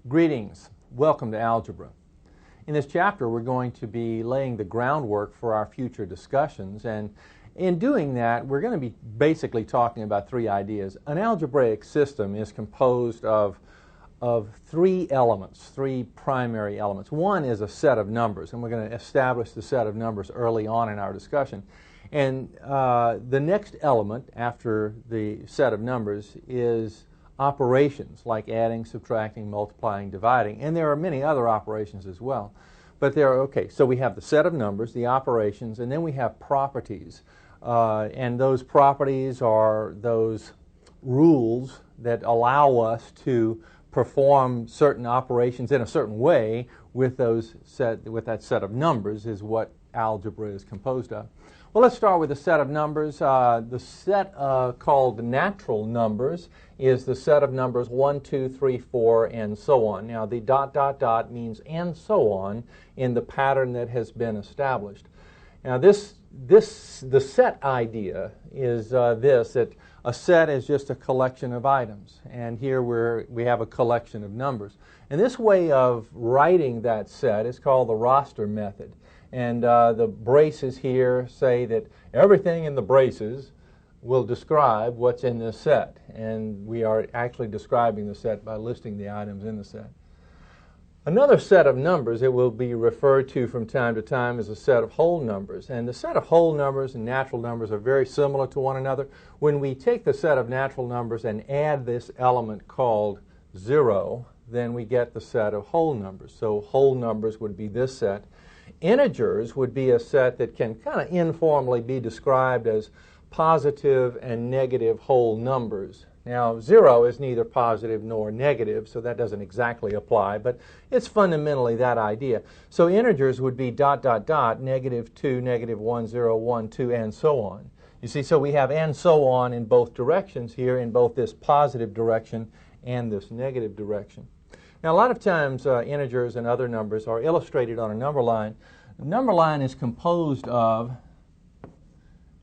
Greetings. Welcome to Algebra. In this chapter, we're going to be laying the groundwork for our future discussions, and in doing that, we're going to be basically talking about three ideas. An algebraic system is composed of three elements, three primary elements. One is a set of numbers, and we're going to establish the set of numbers early on in our discussion. And the next element after the set of numbers is operations like adding, subtracting, multiplying, dividing, and there are many other operations as well. But so we have the set of numbers, the operations, and then we have properties. And those properties are those rules that allow us to perform certain operations in a certain way with that set of numbers is what algebra is composed of. Well, let's start with the set of numbers. The set called natural numbers is the set of numbers 1, 2, 3, 4, and so on. Now, the ... means and so on in the pattern that has been established. Now, the set idea is that a set is just a collection of items, and here we have a collection of numbers. And this way of writing that set is called the roster method. And the braces here say that everything in the braces will describe what's in this set. And we are actually describing the set by listing the items in the set. Another set of numbers that will be referred to from time to time is a set of whole numbers. And the set of whole numbers and natural numbers are very similar to one another. When we take the set of natural numbers and add this element called 0, then we get the set of whole numbers. So whole numbers would be this set. Integers would be a set that can kind of informally be described as positive and negative whole numbers. Now, 0 is neither positive nor negative, so that doesn't exactly apply, but it's fundamentally that idea. So integers would be ... -2, -1, 0, 1, 2, and so on. You see, so we have and so on in both directions here, in both this positive direction and this negative direction. Now, a lot of times integers and other numbers are illustrated on a number line. The number line is composed of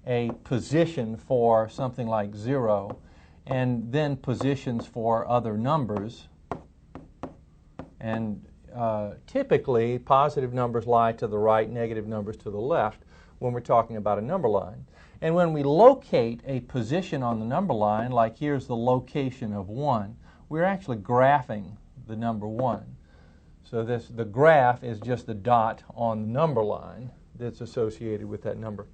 a position for something like 0, and then positions for other numbers. And typically, positive numbers lie to the right, negative numbers to the left when we're talking about a number line. And when we locate a position on the number line, like here's the location of 1, we're actually graphing the number 1. So the graph is just the dot on the number line that's associated with that number.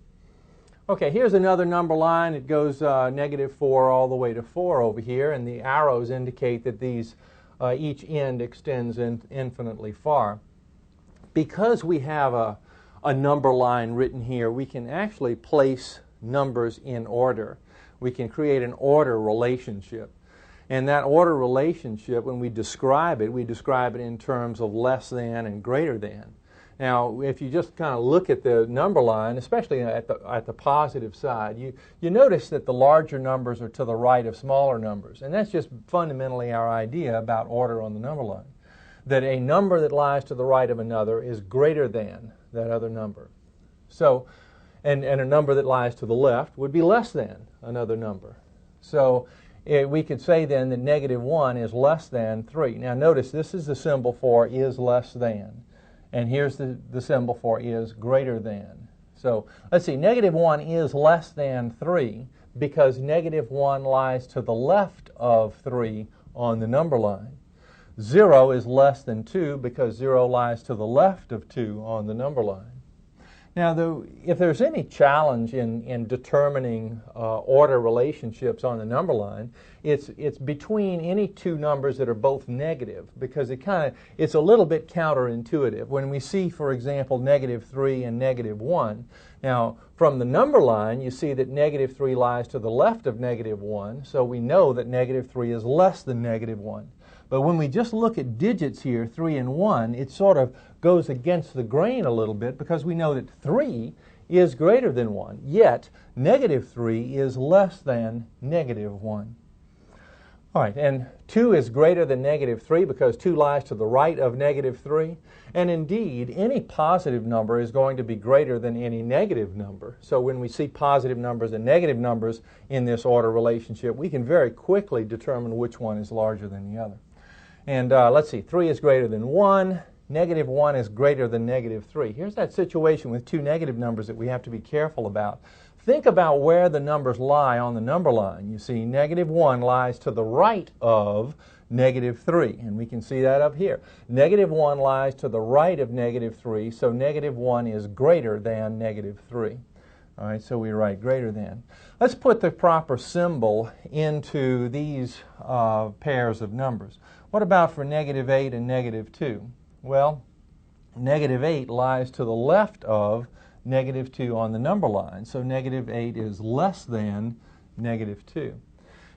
Okay, here's another number line. It goes -4 all the way to 4 over here, and the arrows indicate that each end extends infinitely far. Because we have a number line written here, we can actually place numbers in order. We can create an order relationship. And that order relationship, when we describe it in terms of less than and greater than. Now, if you just kind of look at the number line, especially at the positive side, you notice that the larger numbers are to the right of smaller numbers. And that's just fundamentally our idea about order on the number line. That a number that lies to the right of another is greater than that other number. So, and a number that lies to the left would be less than another number. So, we could say then that -1 is less than 3. Now notice this is the symbol for is less than. And here's the symbol for is greater than. So let's see, -1 is less than 3 because -1 lies to the left of 3 on the number line. 0 is less than 2 because 0 lies to the left of 2 on the number line. Now, if there's any challenge in determining order relationships on the number line, it's between any two numbers that are both negative, because it's a little bit counterintuitive. When we see, for example, -3 and -1, now from the number line, you see that -3 lies to the left of -1, so we know that -3 is less than -1. But when we just look at digits here, 3 and 1, it sort of goes against the grain a little bit because we know that 3 is greater than 1, yet -3 is less than -1. All right, and 2 is greater than -3 because 2 lies to the right of -3. And indeed, any positive number is going to be greater than any negative number. So when we see positive numbers and negative numbers in this order relationship, we can very quickly determine which one is larger than the other. And let's see, 3 is greater than 1. Negative 1 is greater than negative 3. Here's that situation with two negative numbers that we have to be careful about. Think about where the numbers lie on the number line. You see, negative 1 lies to the right of negative 3, and we can see that up here. Negative 1 lies to the right of negative 3, so negative 1 is greater than negative 3. All right, so we write greater than. Let's put the proper symbol into these pairs of numbers. What about for negative 8 and negative 2? Well, negative 8 lies to the left of negative 2 on the number line, so negative 8 is less than negative 2.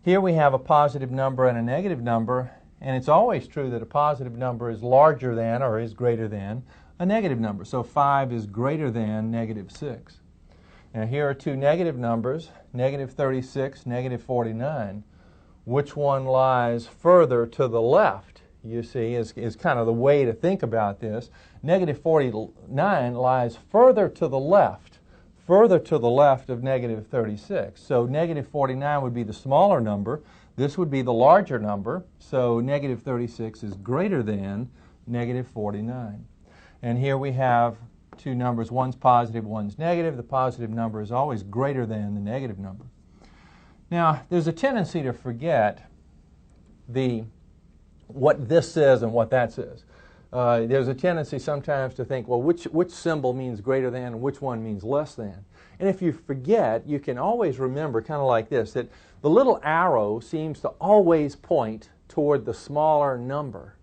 Here we have a positive number and a negative number, and it's always true that a positive number is larger than or is greater than a negative number. So 5 is greater than negative 6. Now here are two negative numbers, negative 36, negative 49. Which one lies further to the left, you see, is kind of the way to think about this. Negative 49 lies further to the left of negative 36. So negative 49 would be the smaller number. This would be the larger number. So negative 36 is greater than negative 49. And here we have two numbers. One's positive, one's negative. The positive number is always greater than the negative number. Now, there's a tendency to forget what this says and what that says. There's a tendency sometimes to think, well, which symbol means greater than and which one means less than. And if you forget, you can always remember, kind of like this, that the little arrow seems to always point toward the smaller number.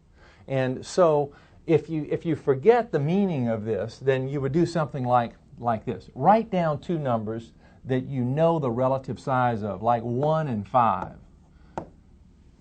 And so if you forget the meaning of this, then you would do something like this. Write down two numbers that you know the relative size of, like 1 and 5.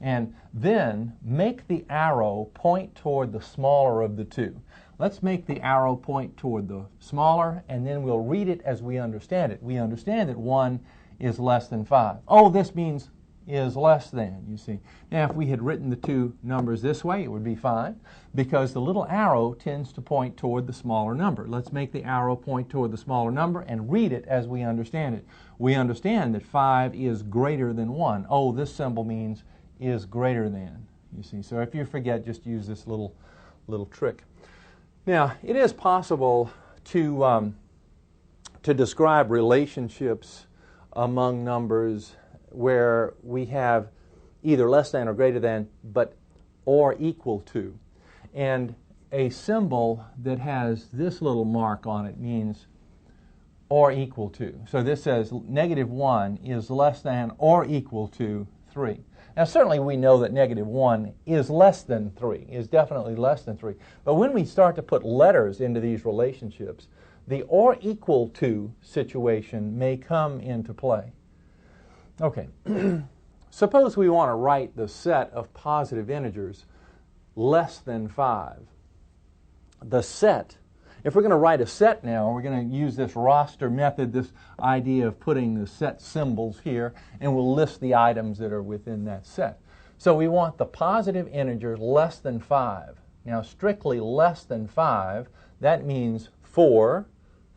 And then make the arrow point toward the smaller of the two. Let's make the arrow point toward the smaller, and then we'll read it as we understand it. We understand that 1 is less than 5. Oh, this means is less than, you see. Now, if we had written the two numbers this way, it would be fine, because the little arrow tends to point toward the smaller number. Let's make the arrow point toward the smaller number and read it as we understand it. We understand that 5 is greater than 1. Oh, this symbol means is greater than, you see. So if you forget, just use this little trick. Now, it is possible to describe relationships among numbers where we have either less than or greater than, but or equal to. And a symbol that has this little mark on it means or equal to. So this says negative 1 is less than or equal to 3. Now certainly we know that negative 1 is less than 3, is definitely less than 3. But when we start to put letters into these relationships, the or equal to situation may come into play. Okay, suppose we want to write the set of positive integers less than 5. The set, if we're going to write a set now, we're going to use this roster method, this idea of putting the set symbols here, and we'll list the items that are within that set. So we want the positive integers less than 5. Now strictly less than 5, that means 4,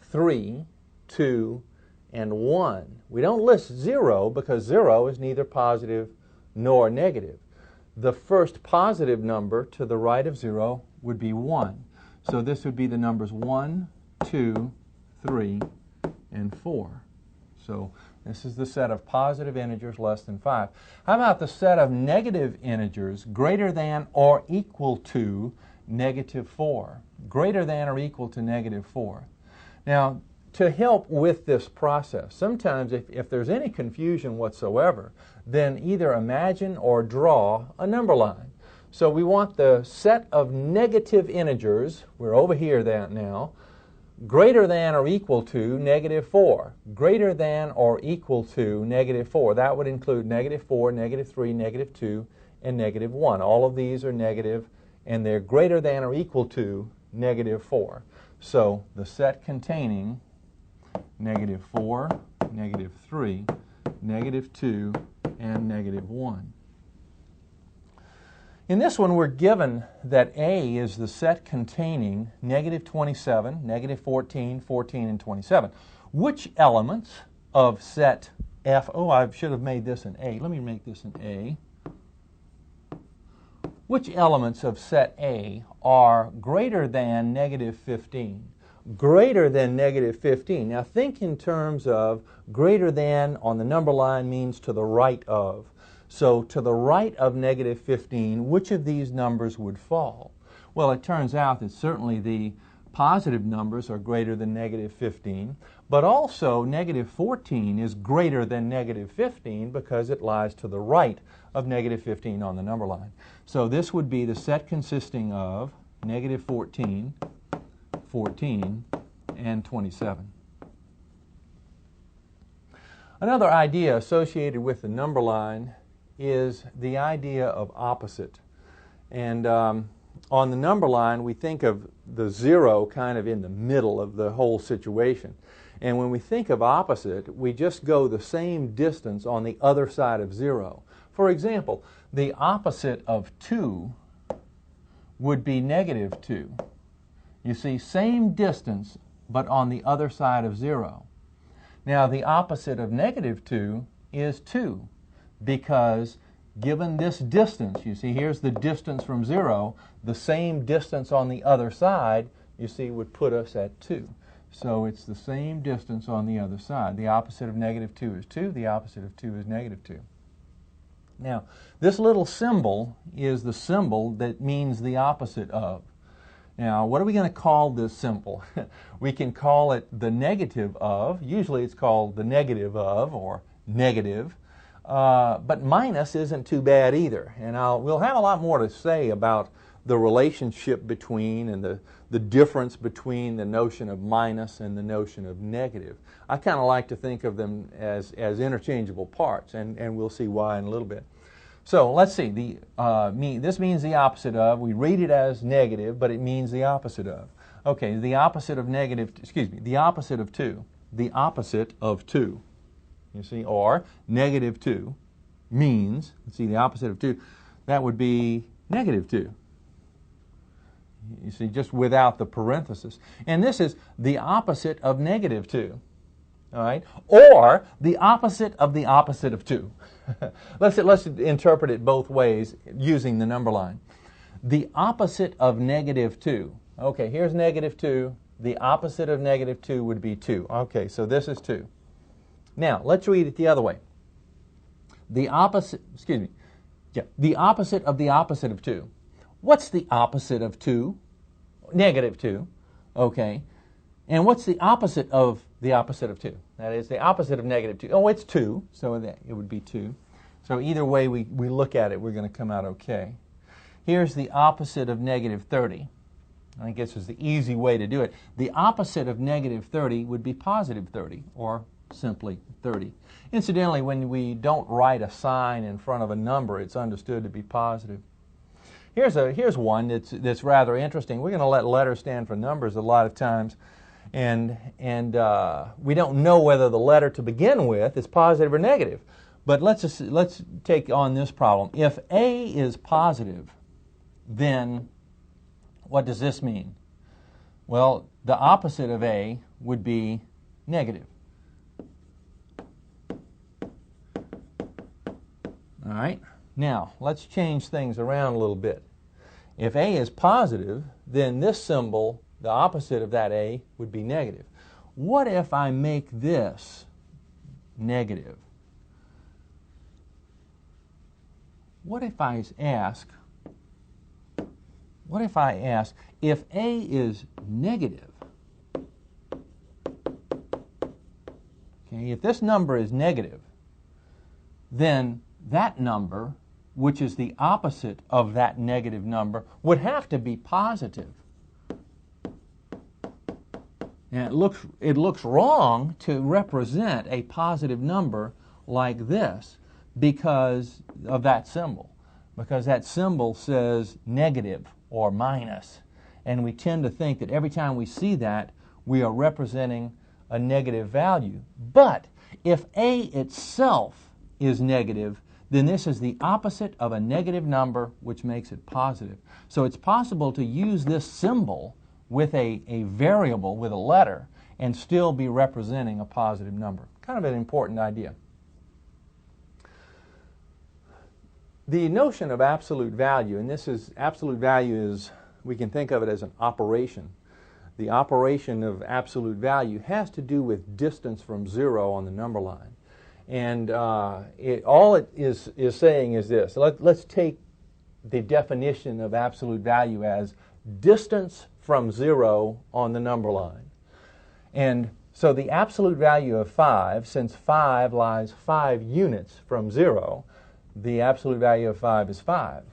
3, 2, and 1. We don't list 0 because 0 is neither positive nor negative. The first positive number to the right of 0 would be 1. So this would be the numbers 1, 2, 3, and 4. So this is the set of positive integers less than 5. How about the set of negative integers greater than or equal to negative 4? Greater than or equal to negative 4. Now, to help with this process, sometimes if there's any confusion whatsoever, then either imagine or draw a number line. So we want the set of negative integers, we're over here that now, greater than or equal to negative 4. Greater than or equal to negative 4. That would include negative 4, negative 3, negative 2, and negative 1. All of these are negative, and they're greater than or equal to negative 4. So the set containing negative 4, negative 3, negative 2, and negative 1. In this one, we're given that A is the set containing negative 27, negative 14, 14, and 27. Which elements of set F, oh, I should have made this an A. Let me make this an A. which elements of set A are greater than negative 15? Greater than negative 15. Now think in terms of greater than on the number line means to the right of. So to the right of negative 15, which of these numbers would fall? Well, it turns out that certainly the positive numbers are greater than negative 15, but also negative 14 is greater than negative 15 because it lies to the right of negative 15 on the number line. So this would be the set consisting of negative 14, 14, and 27. Another idea associated with the number line is the idea of opposite. And on the number line, we think of the zero kind of in the middle of the whole situation. And when we think of opposite, we just go the same distance on the other side of zero. For example, the opposite of 2 would be negative 2. You see, same distance, but on the other side of 0. Now, the opposite of negative 2 is 2, because given this distance, you see, here's the distance from 0, the same distance on the other side, you see, would put us at 2. So it's the same distance on the other side. The opposite of negative 2 is 2. The opposite of 2 is negative 2. Now, this little symbol is the symbol that means the opposite of. Now, what are we going to call this symbol? We can call it the negative of. Usually it's called the negative of, or negative. But minus isn't too bad either. And we'll have a lot more to say about the relationship between and the difference between the notion of minus and the notion of negative. I kind of like to think of them as interchangeable parts, and we'll see why in a little bit. So let's see. This means the opposite of. We read it as negative, but it means the opposite of. Okay, the opposite of negative, the opposite of 2. The opposite of 2. You see, or negative 2 means, let's see, the opposite of 2, that would be negative 2. You see, just without the parenthesis. And this is the opposite of negative 2. All right? Or the opposite of 2. Let's interpret it both ways using the number line. The opposite of negative 2. Okay, here's negative 2. The opposite of negative 2 would be 2. Okay, so this is 2. Now, let's read it the other way. The opposite of the opposite of 2. What's the opposite of 2? Negative 2. Okay. And what's the opposite of the opposite of 2? That is the opposite of negative 2. Oh, it's 2, so it would be 2. So either way we look at it, we're going to come out okay. Here's the opposite of negative 30. I think this is the easy way to do it. The opposite of negative 30 would be positive 30, or simply 30. Incidentally, when we don't write a sign in front of a number, it's understood to be positive. Here's one that's rather interesting. We're going to let letters stand for numbers a lot of times, and we don't know whether the letter to begin with is positive or negative. But let's take on this problem. If A is positive, then what does this mean? Well, the opposite of A would be negative. All right. Now, let's change things around a little bit. If A is positive, then this symbol, the opposite of that A, would be negative. What if I make this negative? What if I ask if A is negative? Okay, if this number is negative, then that number, which is the opposite of that negative number, would have to be positive. And it looks wrong to represent a positive number like this because of that symbol. Because that symbol says negative or minus. And we tend to think that every time we see that, we are representing a negative value. But if A itself is negative, then this is the opposite of a negative number, which makes it positive. So it's possible to use this symbol with a variable, with a letter, and still be representing a positive number. Kind of an important idea. The notion of absolute value, and this is absolute value is, we can think of it as an operation. The operation of absolute value has to do with distance from 0 on the number line. And all it is saying is this. Let's take the definition of absolute value as distance from 0 on the number line. And so the absolute value of 5, since 5 lies 5 units from 0, the absolute value of 5 is 5.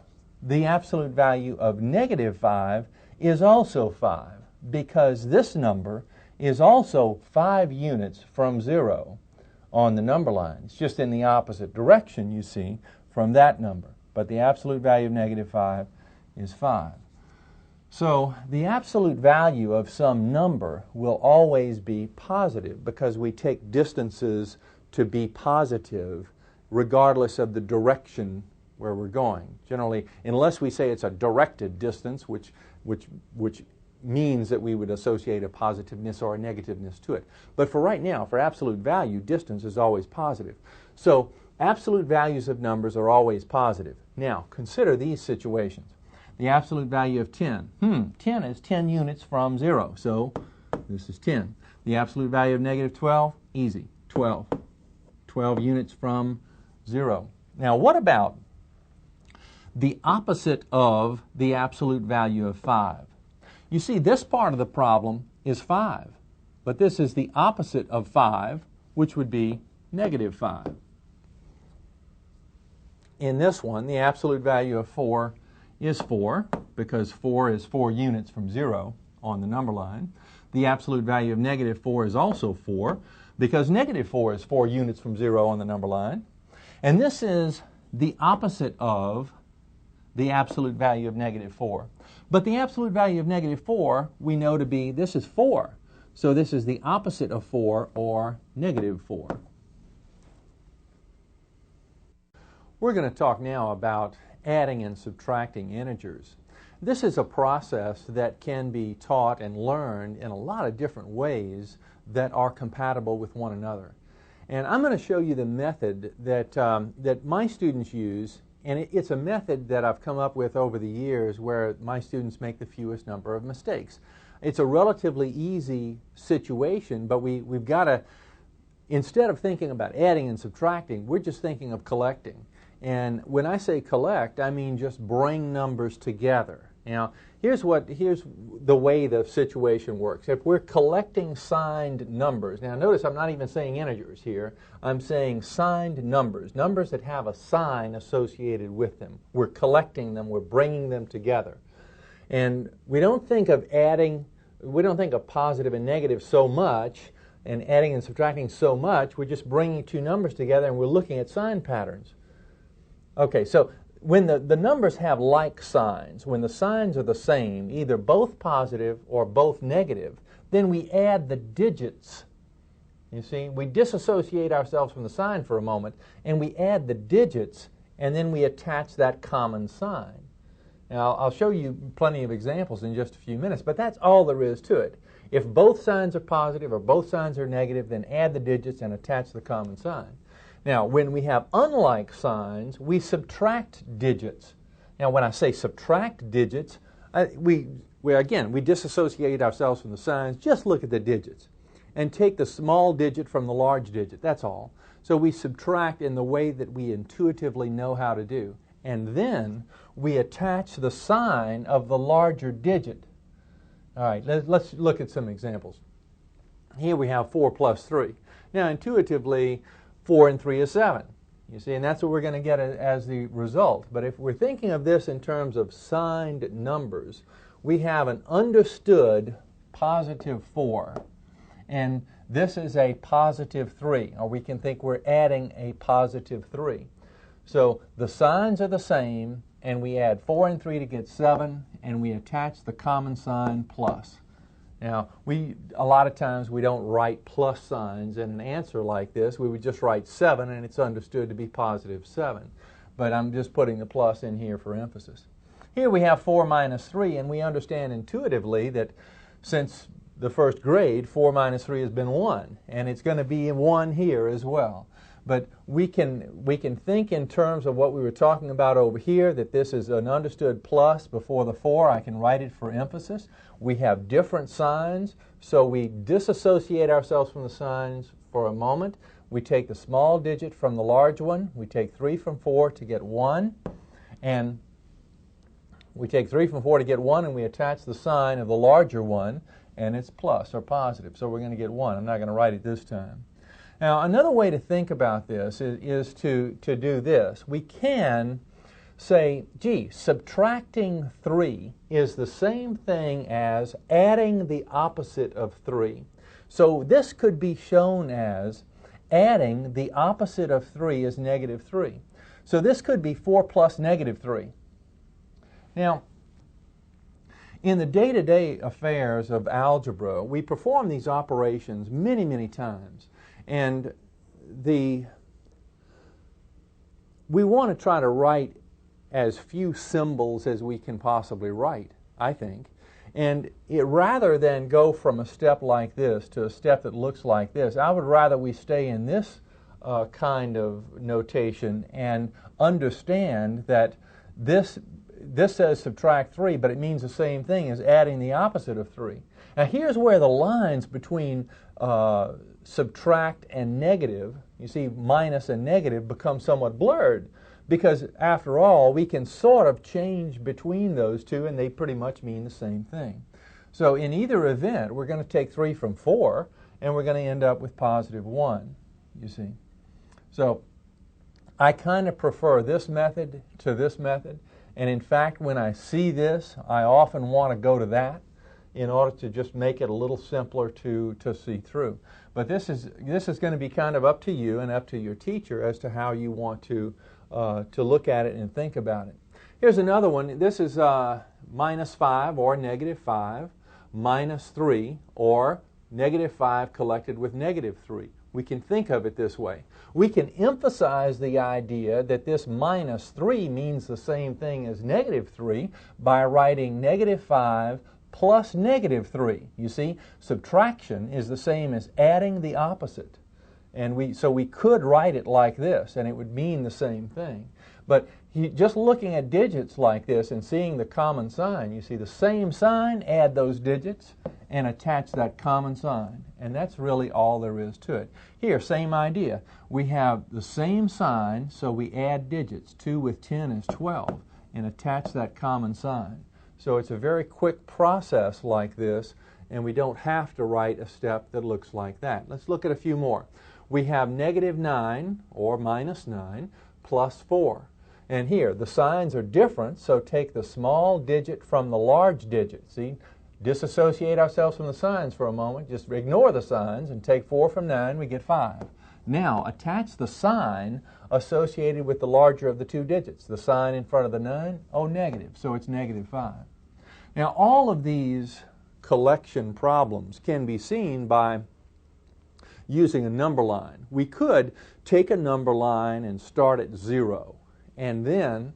The absolute value of negative 5 is also 5, because this number is also 5 units from 0 on the number line. It's just in the opposite direction, you see, from that number. But the absolute value of negative 5 is 5. So the absolute value of some number will always be positive, because we take distances to be positive regardless of the direction where we're going. Generally, unless we say it's a directed distance, which means that we would associate a positiveness or a negativeness to it. But for right now, for absolute value, distance is always positive. So absolute values of numbers are always positive. Now, consider these situations. The absolute value of 10. 10 is 10 units from 0, so this is 10. The absolute value of negative 12, easy, 12. 12 units from 0. Now, what about the opposite of the absolute value of 5? You see, this part of the problem is 5, but this is the opposite of 5, which would be negative 5. In this one, the absolute value of 4 is 4, because 4 is 4 units from 0 on the number line. The absolute value of negative 4 is also 4, because negative 4 is 4 units from 0 on the number line. And this is the opposite of the absolute value of negative 4. But the absolute value of negative 4 we know to be, this is 4. So this is the opposite of 4, or negative 4. We're going to talk now about adding and subtracting integers. This is a process that can be taught and learned in a lot of different ways that are compatible with one another. And I'm going to show you the method that my students use, and it's a method that I've come up with over the years where my students make the fewest number of mistakes. It's a relatively easy situation, but we've got to, instead of thinking about adding and subtracting, we're just thinking of collecting. And when I say collect, I mean just bring numbers together. Now, here's the way the situation works. If we're collecting signed numbers, now notice I'm not even saying integers here. I'm saying signed numbers, numbers that have a sign associated with them. We're collecting them, we're bringing them together. And we don't think of positive and negative so much, and adding and subtracting so much. We're just bringing two numbers together and we're looking at sign patterns. Okay, so when the numbers have like signs, when the signs are the same, either both positive or both negative, then we add the digits. You see, we disassociate ourselves from the sign for a moment, and we add the digits, and then we attach that common sign. Now, I'll show you plenty of examples in just a few minutes, but that's all there is to it. If both signs are positive or both signs are negative, then add the digits and attach the common sign. Now, when we have unlike signs, we subtract digits. Now, when I say subtract digits, we disassociate ourselves from the signs. Just look at the digits and take the small digit from the large digit. That's all. So we subtract in the way that we intuitively know how to do. And then we attach the sign of the larger digit. All right, let's look at some examples. Here we have 4 plus 3. Now, intuitively, 4 and 3 is 7. You see, and that's what we're going to get as the result. But if we're thinking of this in terms of signed numbers, we have an understood positive 4, and this is a positive 3, or we can think we're adding a positive 3. So the signs are the same, and we add 4 and 3 to get 7, and we attach the common sign plus. Now, a lot of times we don't write plus signs in an answer like this. We would just write 7, and it's understood to be positive 7. But I'm just putting the plus in here for emphasis. Here we have 4 minus 3, and we understand intuitively that since the first grade, 4 minus 3 has been 1, and it's going to be 1 here as well. But we can think in terms of what we were talking about over here, that this is an understood plus before the 4. I can write it for emphasis. We have different signs, so we disassociate ourselves from the signs for a moment. We take the small digit from the large one. We take 3 from 4 to get 1. And we take 3 from 4 to get 1, and we attach the sign of the larger one, and it's plus or positive. So we're going to get 1. I'm not going to write it this time. Now, another way to think about this is to do this. We can say, gee, subtracting 3 is the same thing as adding the opposite of 3. So this could be shown as adding the opposite of 3 is negative 3. So this could be 4 plus negative 3. Now, in the day-to-day affairs of algebra, we perform these operations many, many times. And we want to try to write as few symbols as we can possibly write, I think. And rather than go from a step like this to a step that looks like this, I would rather we stay in this kind of notation and understand that this says subtract 3, but it means the same thing as adding the opposite of 3. Now here's where the lines between subtract and negative, you see minus and negative, become somewhat blurred, because after all we can sort of change between those two and they pretty much mean the same thing. So in either event we're going to take 3 from 4 and we're going to end up with positive 1, you see. So I kind of prefer this method to this method, and in fact when I see this I often want to go to that in order to just make it a little simpler to see through. But this is going to be kind of up to you and up to your teacher as to how you want to look at it and think about it. Here's another one. This is minus 5 or negative 5, minus 3 or negative 5 collected with negative 3. We can think of it this way. We can emphasize the idea that this minus 3 means the same thing as negative 3 by writing negative 5 plus negative 3. You see, subtraction is the same as adding the opposite. And so we could write it like this, and it would mean the same thing. But just looking at digits like this and seeing the common sign, you see the same sign, add those digits, and attach that common sign. And that's really all there is to it. Here, same idea. We have the same sign, so we add digits. 2 with 10 is 12, and attach that common sign. So it's a very quick process like this, and we don't have to write a step that looks like that. Let's look at a few more. We have negative 9, or minus 9, plus 4. And here, the signs are different, so take the small digit from the large digit. See, disassociate ourselves from the signs for a moment. Just ignore the signs and take 4 from 9, we get 5. Now, attach the sign associated with the larger of the two digits. The sign in front of the 9, oh, negative, so it's negative 5. Now, all of these collection problems can be seen by using a number line. We could take a number line and start at 0, and then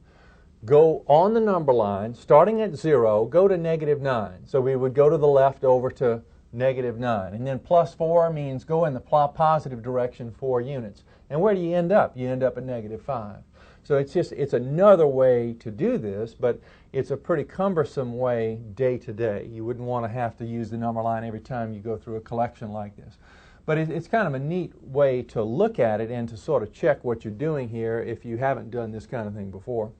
go on the number line, starting at 0, go to negative 9. So we would go to the left over to negative 9. And then plus 4 means go in the positive direction 4 units. And where do you end up? You end up at negative 5. So it's another way to do this, but it's a pretty cumbersome way day to day. You wouldn't want to have to use the number line every time you go through a collection like this. But it's kind of a neat way to look at it and to sort of check what you're doing here if you haven't done this kind of thing before.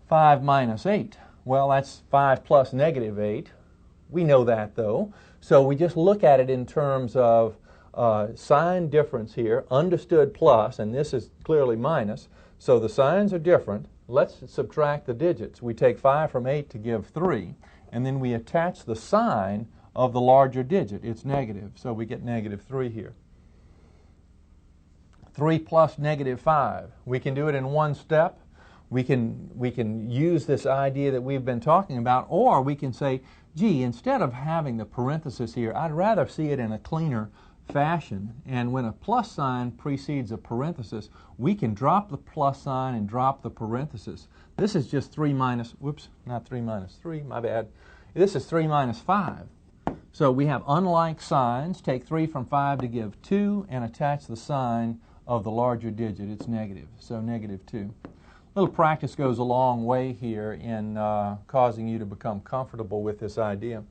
5 minus 8. Well, that's 5 plus negative 8. We know that, though. So we just look at it in terms of sign difference here, understood plus, and this is clearly minus. So the signs are different. Let's subtract the digits. We take 5 from 8 to give 3, and then we attach the sign of the larger digit. It's negative, so we get negative 3 here. 3 plus negative 5. We can do it in one step. We can use this idea that we've been talking about, or we can say, gee, instead of having the parenthesis here, I'd rather see it in a cleaner fashion. And when a plus sign precedes a parenthesis, we can drop the plus sign and drop the parenthesis. This is just 3 minus, whoops, not 3 minus 3, my bad. This is 3 minus 5. So we have unlike signs. Take 3 from 5 to give 2 and attach the sign of the larger digit, it's negative, so negative 2. A little practice goes a long way here in causing you to become comfortable with this idea.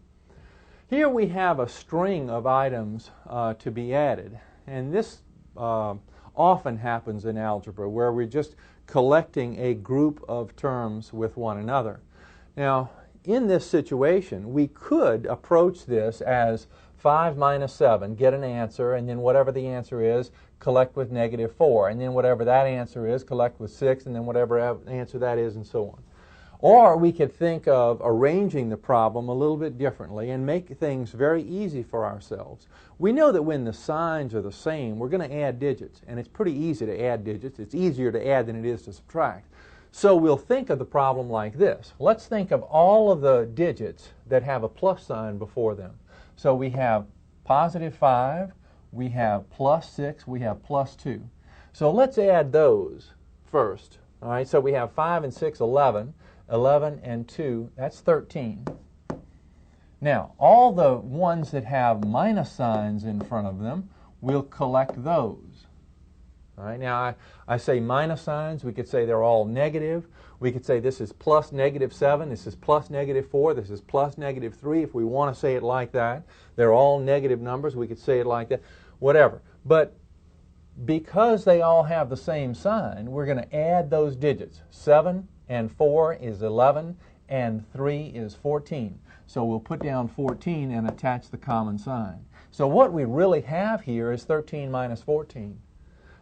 Here we have a string of items to be added, and this often happens in algebra where we're just collecting a group of terms with one another. Now, in this situation, we could approach this as 5 minus 7, get an answer, and then whatever the answer is, collect with negative 4, and then whatever that answer is, collect with 6, and then whatever answer that is, and so on. Or we could think of arranging the problem a little bit differently and make things very easy for ourselves. We know that when the signs are the same, we're going to add digits, and it's pretty easy to add digits. It's easier to add than it is to subtract. So we'll think of the problem like this. Let's think of all of the digits that have a plus sign before them. So we have positive 5, we have plus 6, we have plus 2. So let's add those first. All right, so we have 5 and 6, 11. 11 and 2, that's 13. Now, all the ones that have minus signs in front of them, we'll collect those. All right, now I say minus signs. We could say they're all negative. We could say this is plus negative 7, this is plus negative 4, this is plus negative 3. If we want to say it like that, they're all negative numbers. We could say it like that, whatever. But because they all have the same sign, we're going to add those digits. 7 and 4 is 11, and 3 is 14. So we'll put down 14 and attach the common sign. So what we really have here is 13 minus 14.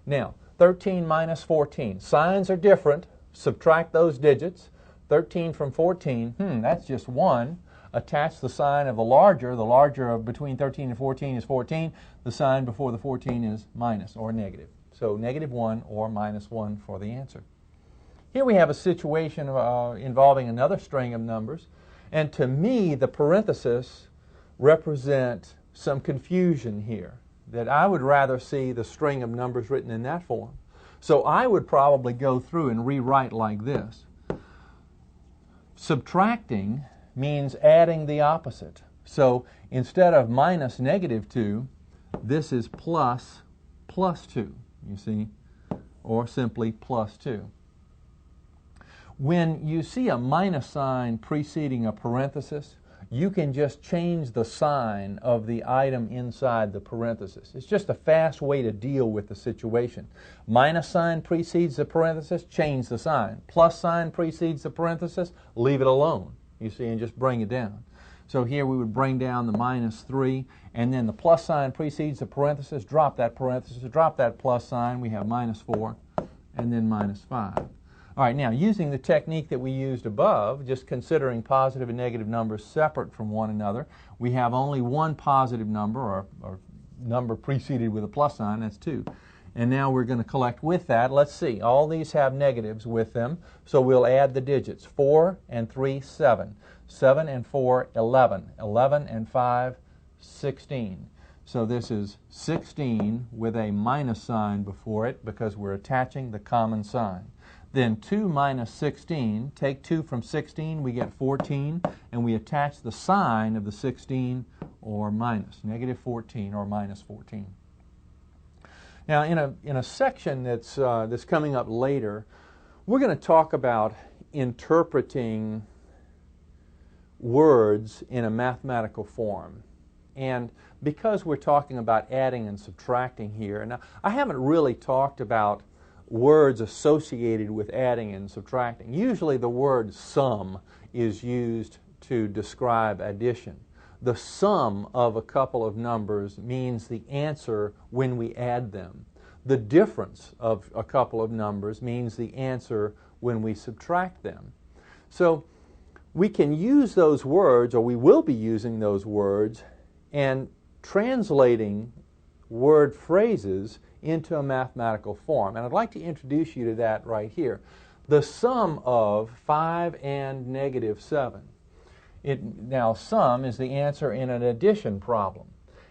Now, 13 minus 14. Signs are different. Subtract those digits. 13 from 14, that's just 1. Attach the sign of the larger. The larger of between 13 and 14 is 14. The sign before the 14 is minus or negative. So negative 1 or minus 1 for the answer. Here we have a situation involving another string of numbers, and to me the parentheses represent some confusion here, that I would rather see the string of numbers written in that form. So I would probably go through and rewrite like this. Subtracting means adding the opposite. So instead of minus negative 2, this is plus 2, you see, or simply plus 2. When you see a minus sign preceding a parenthesis, you can just change the sign of the item inside the parenthesis. It's just a fast way to deal with the situation. Minus sign precedes the parenthesis, change the sign. Plus sign precedes the parenthesis, leave it alone, you see, and just bring it down. So here we would bring down the minus 3, and then the plus sign precedes the parenthesis, drop that plus sign, we have minus 4, and then minus 5. All right, now using the technique that we used above, just considering positive and negative numbers separate from one another, we have only one positive number, or number preceded with a plus sign, that's 2. And now we're going to collect with that. Let's see, all these have negatives with them, so we'll add the digits. 4 and 3, 7. 7 and 4, 11. 11 and 5, 16. So this is 16 with a minus sign before it because we're attaching the common sign. Then 2 minus 16, take 2 from 16, we get 14, and we attach the sign of the 16 or minus, negative 14 or minus 14. Now in a section that's coming up later, we're going to talk about interpreting words in a mathematical form. And because we're talking about adding and subtracting here, now I haven't really talked about words associated with adding and subtracting. Usually the word sum is used to describe addition. The sum of a couple of numbers means the answer when we add them. The difference of a couple of numbers means the answer when we subtract them. So we can use those words, or we will be using those words, and translating word phrases into a mathematical form. And I'd like to introduce you to that right here. The sum of 5 and negative 7. Now, sum is the answer in an addition problem.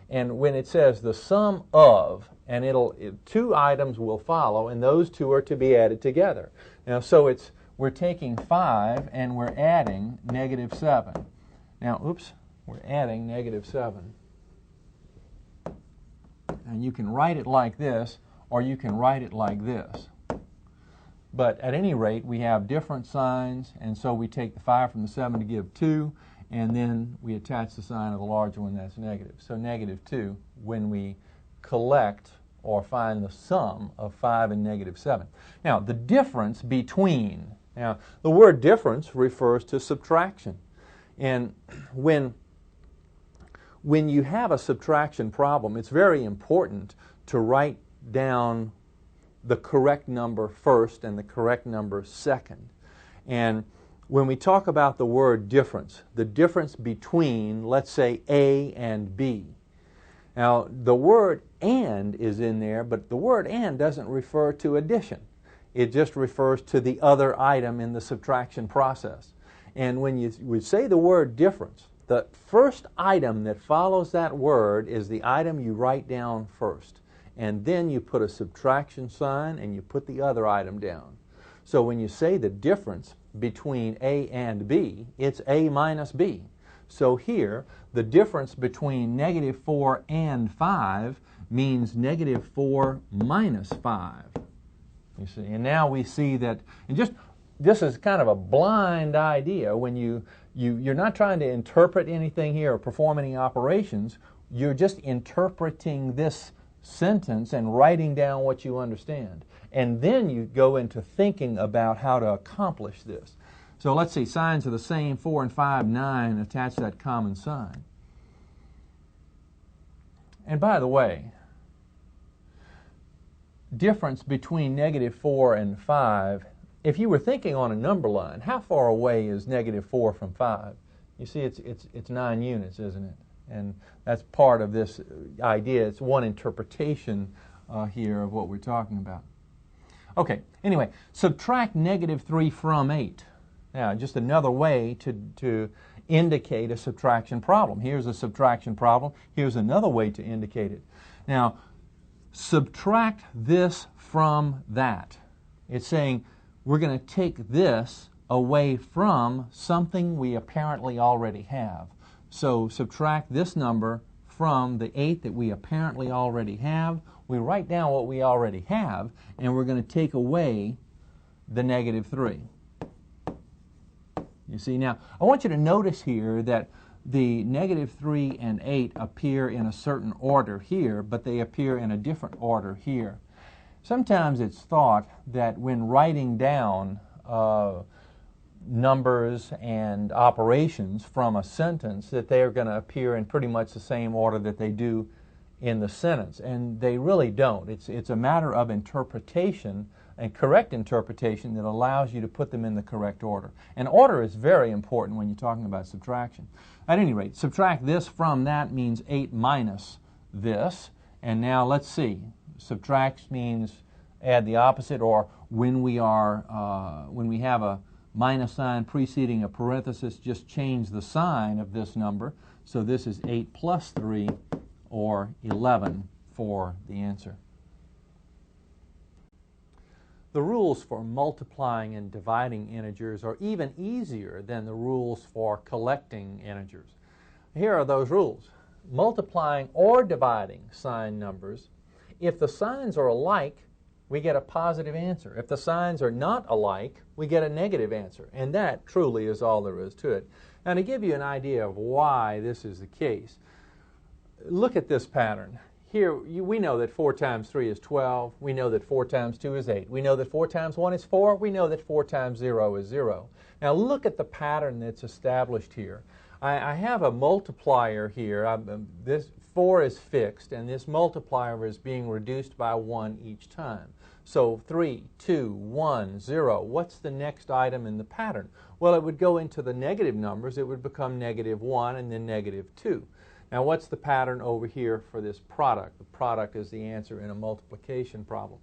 And when it says the sum of, and two items will follow, and those two are to be added together. Now, so we're taking 5 and we're adding negative 7. Now, we're adding negative 7. And you can write it like this, or you can write it like this. But at any rate, we have different signs, and so we take the 5 from the 7 to give 2, and then we attach the sign of the larger one that's negative. So negative 2 when we collect or find the sum of 5 and negative 7. Now, the difference between, now the word difference refers to subtraction. And when you have a subtraction problem, it's very important to write down the correct number first and the correct number second. And when we talk about the word difference, the difference between, let's say, A and B. Now, the word and is in there, but the word and doesn't refer to addition. It just refers to the other item in the subtraction process. And when we say the word difference, the first item that follows that word is the item you write down first. And then you put a subtraction sign and you put the other item down. So when you say the difference between A and B, it's A minus B. So here, the difference between negative 4 and 5 means negative 4 minus 5. You see, and now we see that, and just this is kind of a blind idea when you're not trying to interpret anything here or perform any operations. You're just interpreting this sentence and writing down what you understand. And then you go into thinking about how to accomplish this. So let's see, signs are the same, 4 and 5, 9, attach that common sign. And by the way, difference between negative 4 and 5, if you were thinking on a number line, how far away is negative 4 from 5? You see, it's 9 units, isn't it? And that's part of this idea. It's one interpretation here of what we're talking about. Okay, anyway, subtract negative 3 from 8. Now, just another way to indicate a subtraction problem. Here's a subtraction problem. Here's another way to indicate it. Now, subtract this from that. It's saying we're going to take this away from something we apparently already have. So subtract this number from the 8 that we apparently already have. We write down what we already have, and we're going to take away the negative 3. You see, now, I want you to notice here that the negative 3 and 8 appear in a certain order here, but they appear in a different order here. Sometimes it's thought that when writing down numbers and operations from a sentence that they are going to appear in pretty much the same order that they do in the sentence, and they really don't. It's a matter of interpretation and correct interpretation that allows you to put them in the correct order. And order is very important when you're talking about subtraction. At any rate, subtract this from that means 8 minus this. And now let's see. Subtract means add the opposite, or when we have a minus sign preceding a parenthesis, just change the sign of this number. So this is 8 plus 3, or 11 for the answer. The rules for multiplying and dividing integers are even easier than the rules for collecting integers. Here are those rules. Multiplying or dividing sign numbers, if the signs are alike, we get a positive answer. If the signs are not alike, we get a negative answer. And that truly is all there is to it. Now, to give you an idea of why this is the case, look at this pattern. Here, we know that 4 times 3 is 12. We know that 4 times 2 is 8. We know that 4 times 1 is 4. We know that 4 times 0 is 0. Now, look at the pattern that's established here. I have a multiplier here. This 4 is fixed, and this multiplier is being reduced by 1 each time. So 3, 2, 1, 0. What's the next item in the pattern? Well, it would go into the negative numbers. It would become negative 1 and then negative 2. Now, what's the pattern over here for this product? The product is the answer in a multiplication problem.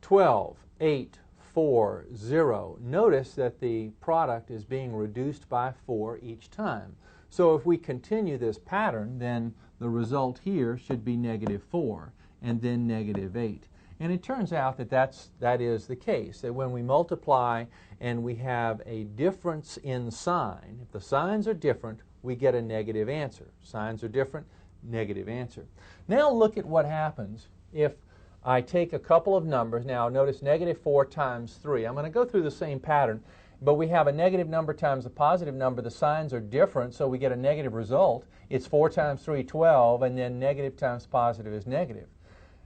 12, 8, 4, 0. Notice that the product is being reduced by 4 each time. So if we continue this pattern, then the result here should be negative 4 and then negative 8. And it turns out that that is the case, that when we multiply and we have a difference in sign, if the signs are different, we get a negative answer. Signs are different, negative answer. Now look at what happens if I take a couple of numbers. Now notice negative 4 times 3. I'm going to go through the same pattern, but we have a negative number times a positive number. The signs are different, so we get a negative result. It's 4 times 3, 12, and then negative times positive is negative.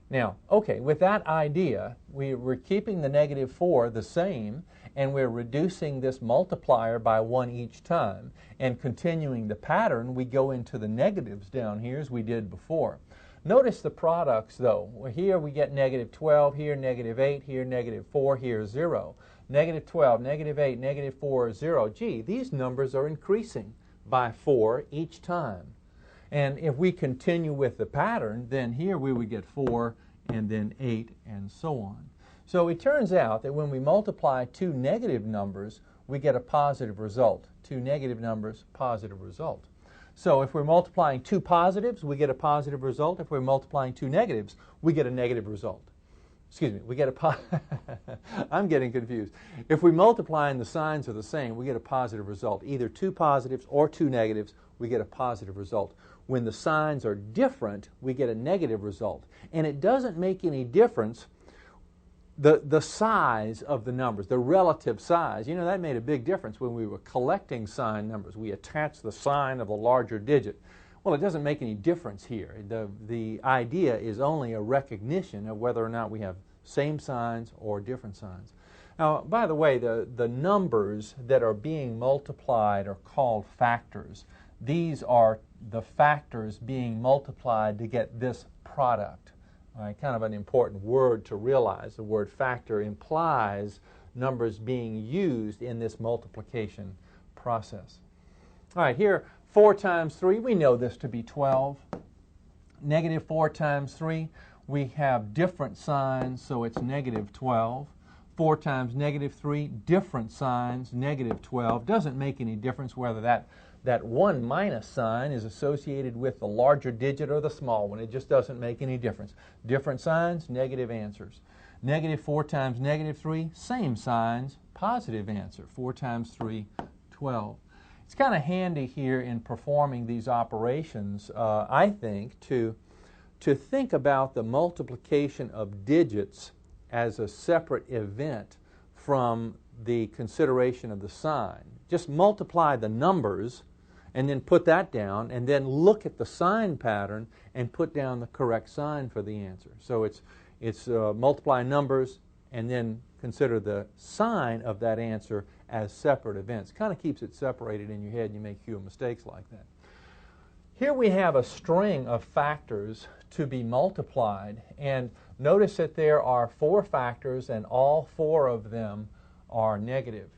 Now, okay, with that idea, we're keeping the negative 4 the same, and we're reducing this multiplier by 1 each time. And continuing the pattern, we go into the negatives down here as we did before. Notice the products, though. Here we get negative 12, here negative 8, here negative 4, here 0. Negative 12, negative 8, negative 4, 0. Gee, these numbers are increasing by 4 each time. And if we continue with the pattern, then here we would get 4 and then 8 and so on. So it turns out that when we multiply two negative numbers, we get a positive result. Two negative numbers, positive result. So if we're multiplying two positives, we get a positive result. If we're multiplying two negatives, we get a negative result. Excuse me, we get a I'm getting confused. If we multiply and the signs are the same, we get a positive result. Either two positives or two negatives, we get a positive result. When the signs are different, we get a negative result. And it doesn't make any difference the size of the numbers, the relative size. You know, that made a big difference when we were collecting sign numbers. We attached the sign of the larger digit. Well, it doesn't make any difference here. The idea is only a recognition of whether or not we have same signs or different signs. Now, by the way, the numbers that are being multiplied are called factors. These are the factors being multiplied to get this product. Kind of an important word to realize. The word factor implies numbers being used in this multiplication process. All right, here, 4 times 3, we know this to be 12. Negative 4 times 3, we have different signs, so it's negative 12. 4 times negative 3, different signs, negative 12. Doesn't make any difference whether that 1 minus sign is associated with the larger digit or the small one. It just doesn't make any difference. Different signs, negative answers. Negative 4 times negative 3, same signs, positive answer. 4 times 3, 12. It's kind of handy here in performing these operations, I think, to think about the multiplication of digits as a separate event from the consideration of the sign. Just multiply the numbers and then put that down, and then look at the sign pattern and put down the correct sign for the answer. So it's multiply numbers and then consider the sign of that answer as separate events. Kind of keeps it separated in your head, and you make fewer mistakes like that. Here we have a string of factors to be multiplied, and notice that there are 4 factors and all 4 of them are negative.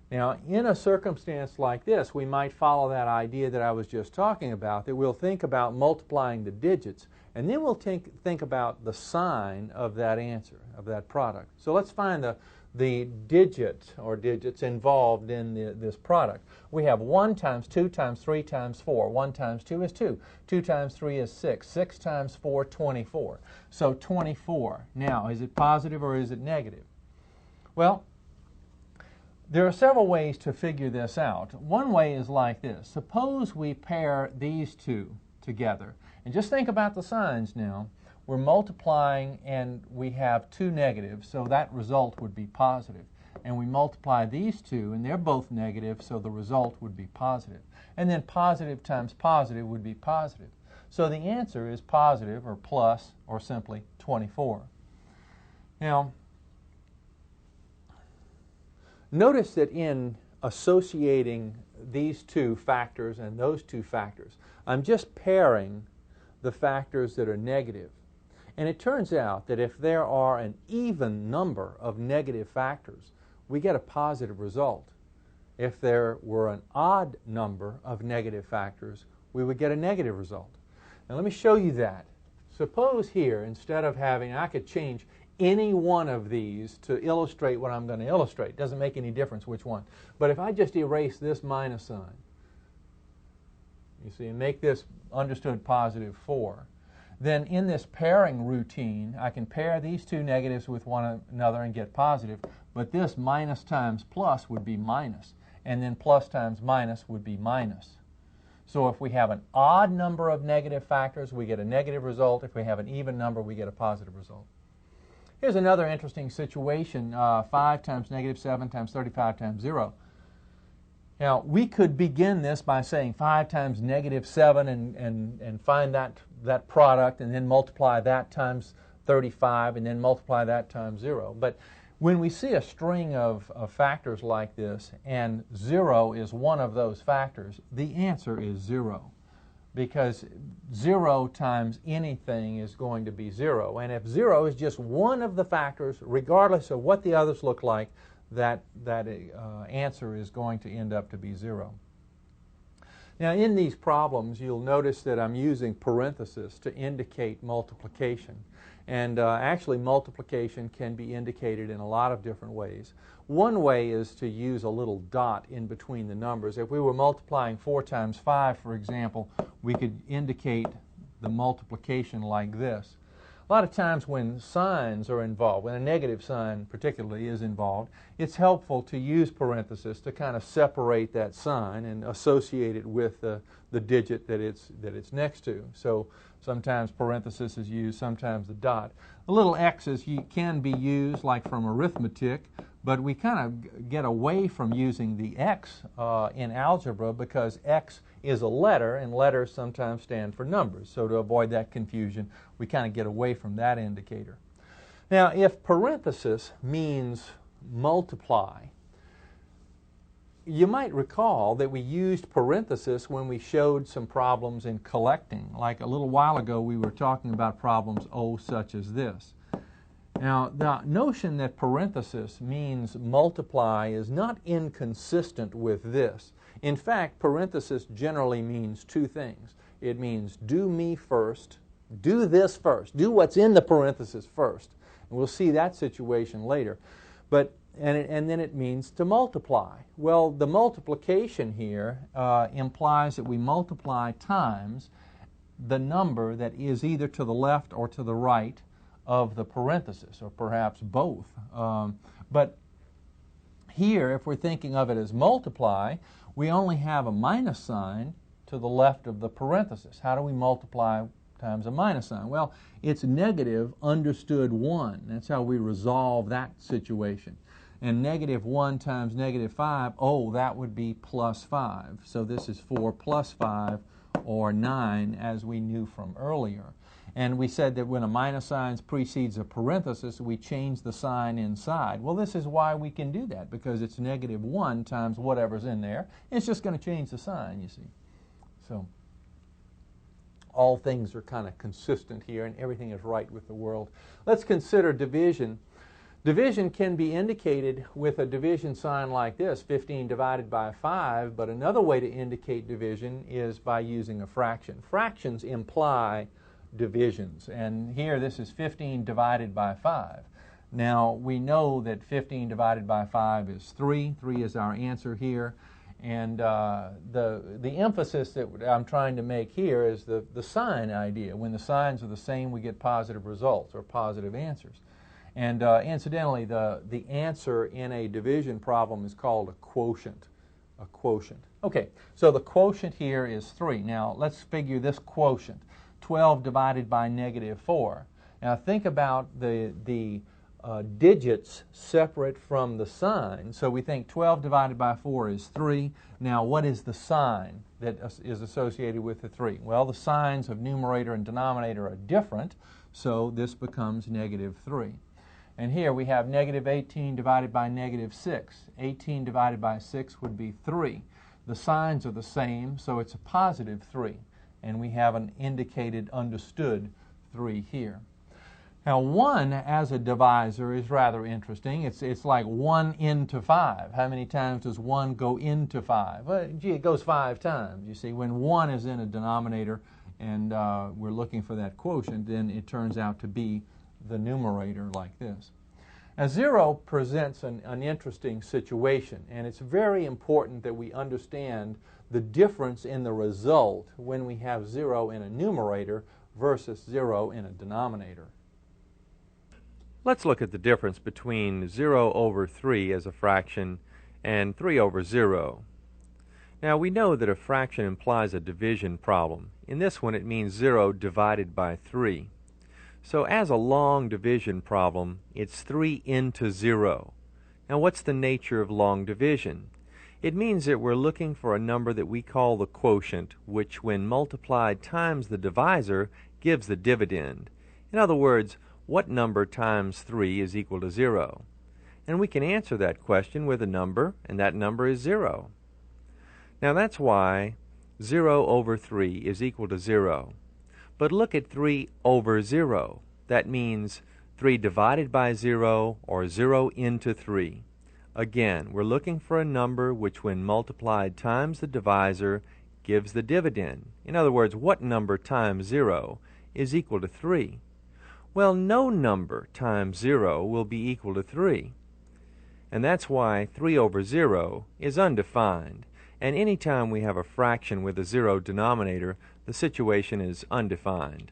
Now, in a circumstance like this, we might follow that idea that I was just talking about, that we'll think about multiplying the digits, and then we'll think about the sign of that answer, of that product. So let's find the digit or digits involved in this product. We have 1 times 2 times 3 times 4. 1 times 2 is 2. 2 times 3 is 6. 6 times 4, 24. So 24. Now, is it positive or is it negative? Well, there are several ways to figure this out. One way is like this. Suppose we pair these two together. And just think about the signs now. We're multiplying and we have 2 negatives, so that result would be positive. And we multiply these two and they're both negative, so the result would be positive. And then positive times positive would be positive. So the answer is positive or plus or simply 24. Now, notice that in associating these two factors and those two factors, I'm just pairing the factors that are negative. And it turns out that if there are an even number of negative factors, we get a positive result. If there were an odd number of negative factors, we would get a negative result. Now let me show you that. Suppose here, instead of having, I could change any one of these to illustrate what I'm going to illustrate. It doesn't make any difference which one. But if I just erase this minus sign, you see, and make this understood positive 4, then in this pairing routine, I can pair these two negatives with one another and get positive, but this minus times plus would be minus, and then plus times minus would be minus. So if we have an odd number of negative factors, we get a negative result. If we have an even number, we get a positive result. Here's another interesting situation, 5 times negative 7 times 35 times 0. Now, we could begin this by saying 5 times negative 7 and find that product and then multiply that times 35 and then multiply that times 0. But when we see a string of factors like this and 0 is one of those factors, the answer is 0. Because 0 times anything is going to be 0. And if 0 is just one of the factors, regardless of what the others look like, that answer is going to end up to be 0. Now, in these problems, you'll notice that I'm using parentheses to indicate multiplication. And actually, multiplication can be indicated in a lot of different ways. One way is to use a little dot in between the numbers. If we were multiplying 4 times 5, for example, we could indicate the multiplication like this. A lot of times when signs are involved, when a negative sign particularly is involved, it's helpful to use parentheses to kind of separate that sign and associate it with the digit that it's next to. So sometimes parenthesis is used, sometimes the dot. The little x's can be used like from arithmetic, but we kind of get away from using the x in algebra because x is a letter, and letters sometimes stand for numbers. So to avoid that confusion, we kind of get away from that indicator. Now, if parenthesis means multiply, you might recall that we used parenthesis when we showed some problems in collecting. Like a little while ago, we were talking about problems, such as this. Now, the notion that parenthesis means multiply is not inconsistent with this. In fact, parenthesis generally means two things. It means do me first, do this first, do what's in the parenthesis first. And we'll see that situation later. And then it means to multiply. Well, the multiplication here implies that we multiply times the number that is either to the left or to the right of the parenthesis, or perhaps both. But here, if we're thinking of it as multiply, we only have a minus sign to the left of the parenthesis. How do we multiply times a minus sign? Well, it's negative understood 1. That's how we resolve that situation. And negative 1 times negative 5, that would be plus 5. So this is 4 plus 5, or 9, as we knew from earlier. And we said that when a minus sign precedes a parenthesis, we change the sign inside. Well, this is why we can do that, because it's negative 1 times whatever's in there. It's just going to change the sign, you see. So all things are kind of consistent here, and everything is right with the world. Let's consider division. Division can be indicated with a division sign like this, 15 divided by 5, but another way to indicate division is by using a fraction. Fractions imply divisions, and here this is 15 divided by 5. Now, we know that 15 divided by 5 is 3. 3 is our answer here, and the emphasis that I'm trying to make here is the sign idea. When the signs are the same, we get positive results or positive answers. And incidentally, the answer in a division problem is called a quotient. A quotient. Okay, so the quotient here is 3. Now, let's figure this quotient. 12 divided by negative 4. Now, think about the digits separate from the sign. So we think 12 divided by 4 is 3. Now, what is the sign that is associated with the 3? Well, the signs of numerator and denominator are different, so this becomes negative 3. And here we have negative 18 divided by negative 6. 18 divided by 6 would be 3. The signs are the same, so it's a positive 3. And we have an indicated, understood 3 here. Now, 1 as a divisor is rather interesting. It's like 1 into 5. How many times does 1 go into 5? Well, gee, it goes 5 times. You see, when 1 is in a denominator and we're looking for that quotient, then it turns out to be the numerator like this. Now, 0 presents an interesting situation, and it's very important that we understand the difference in the result when we have 0 in a numerator versus 0 in a denominator. Let's look at the difference between 0 over 3 as a fraction and 3 over 0. Now, we know that a fraction implies a division problem. In this one, it means 0 divided by 3. So as a long division problem, it's 3 into 0. Now what's the nature of long division? It means that we're looking for a number that we call the quotient, which when multiplied times the divisor gives the dividend. In other words, what number times 3 is equal to 0? And we can answer that question with a number, and that number is 0. Now that's why 0 over 3 is equal to 0. But look at 3 over 0. That means 3 divided by 0, or 0 into 3. Again, we're looking for a number which when multiplied times the divisor gives the dividend. In other words, what number times 0 is equal to 3? Well, no number times 0 will be equal to 3. And that's why 3 over 0 is undefined. And any time we have a fraction with a 0 denominator, the situation is undefined.